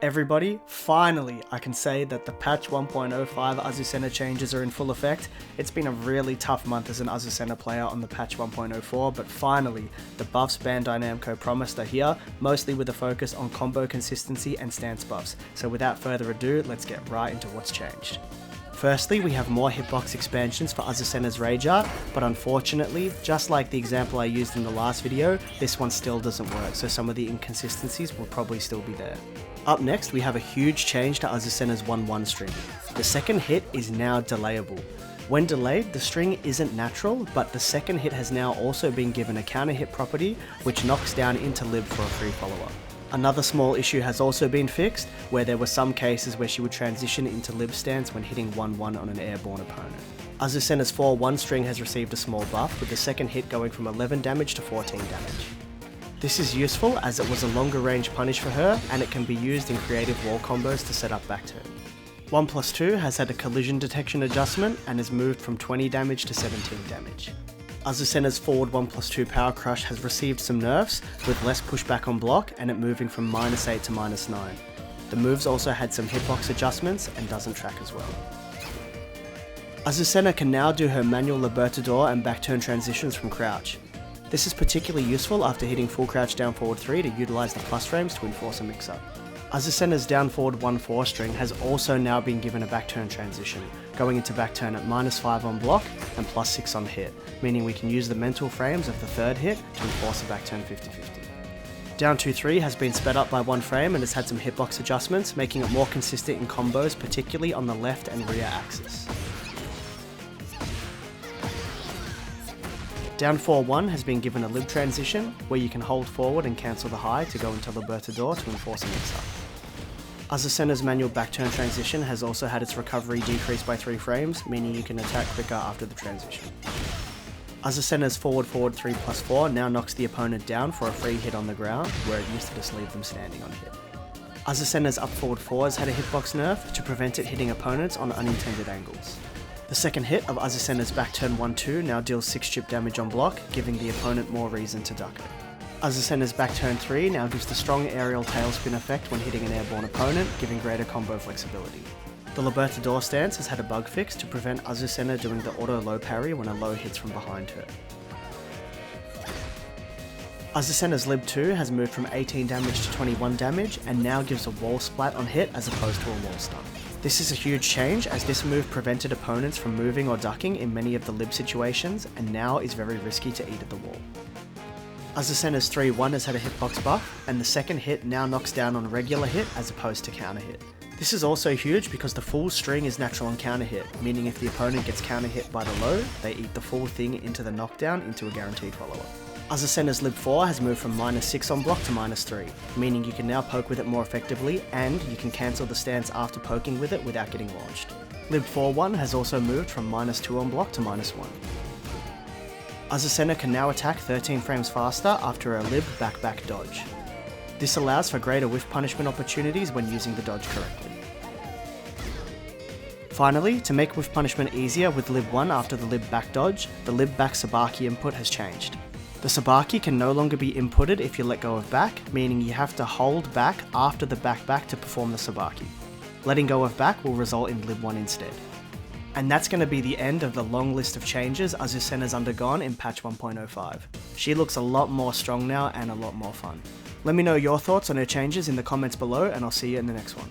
Everybody, finally I can say that the patch 1.05 Azucena changes are in full effect. It's been a really tough month as an Azucena player on the patch 1.04, but finally the buffs Bandai Namco promised are here, mostly with a focus on combo consistency and stance buffs. So without further ado, let's get right into what's changed. Firstly, we have more hitbox expansions for Azucena's Rage Art, but unfortunately, just like the example I used in the last video, this one still doesn't work, so some of the inconsistencies will probably still be there. Up next, we have a huge change to Azucena's 1-1 string. The second hit is now delayable. When delayed, the string isn't natural, but the second hit has now also been given a counter hit property, which knocks down into lib for a free follow-up. Another small issue has also been fixed, where there were some cases where she would transition into lib stance when hitting 1-1 on an airborne opponent. Azucena's 4-1 string has received a small buff, with the second hit going from 11 damage to 14 damage. This is useful as it was a longer range punish for her, and it can be used in creative wall combos to set up back turn. 1+2 has had a collision detection adjustment and has moved from 20 damage to 17 damage. Azucena's forward 1+2 Power Crush has received some nerfs, with less pushback on block and it moving from -8 to -9. The moves also had some hitbox adjustments and doesn't track as well. Azucena can now do her manual Libertador and back turn transitions from crouch. This is particularly useful after hitting full crouch down forward 3 to utilise the plus frames to enforce a mix-up. Azucena's down forward 1-4 string has also now been given a back turn transition, going into back turn at -5 on block and +6 on hit, meaning we can use the mental frames of the third hit to enforce a back turn 50-50. Down 2-3 has been sped up by 1 frame and has had some hitbox adjustments, making it more consistent in combos, particularly on the left and rear axis. Down 4-1 has been given a lib transition, where you can hold forward and cancel the high to go into Libertador to enforce a mix-up. Azucena's manual back turn transition has also had its recovery decreased by 3 frames, meaning you can attack quicker after the transition. Azucena's forward 3+4 now knocks the opponent down for a free hit on the ground, where it used to just leave them standing on hit. Azucena's up forward 4 has had a hitbox nerf to prevent it hitting opponents on unintended angles. The second hit of Azucena's back turn 1-2 now deals 6 chip damage on block, giving the opponent more reason to duck it. Azucena's back turn 3 now gives the strong aerial tailspin effect when hitting an airborne opponent, giving greater combo flexibility. The Libertador stance has had a bug fix to prevent Azucena doing the auto low parry when a low hits from behind her. Azucena's lib 2 has moved from 18 damage to 21 damage and now gives a wall splat on hit as opposed to a wall stun. This is a huge change, as this move prevented opponents from moving or ducking in many of the lib situations, and now is very risky to eat at the wall. Azucena's 3-1 has had a hitbox buff, and the second hit now knocks down on regular hit as opposed to counter hit. This is also huge because the full string is natural on counter hit, meaning if the opponent gets counter hit by the low, they eat the full thing into the knockdown into a guaranteed follow-up. Azucena's lib 4 has moved from -6 on block to -3, meaning you can now poke with it more effectively, and you can cancel the stance after poking with it without getting launched. Lib 4-1 has also moved from -2 on block to -1. Azucena can now attack 13 frames faster after a lib back-back dodge. This allows for greater whiff punishment opportunities when using the dodge correctly. Finally, to make whiff punishment easier with lib 1 after the lib back dodge, the lib back sabaki input has changed. The sabaki can no longer be inputted if you let go of back, meaning you have to hold back after the back to perform the sabaki. Letting go of back will result in lib 1 instead. And that's going to be the end of the long list of changes Azucena's undergone in patch 1.05. She looks a lot more strong now and a lot more fun. Let me know your thoughts on her changes in the comments below, and I'll see you in the next one.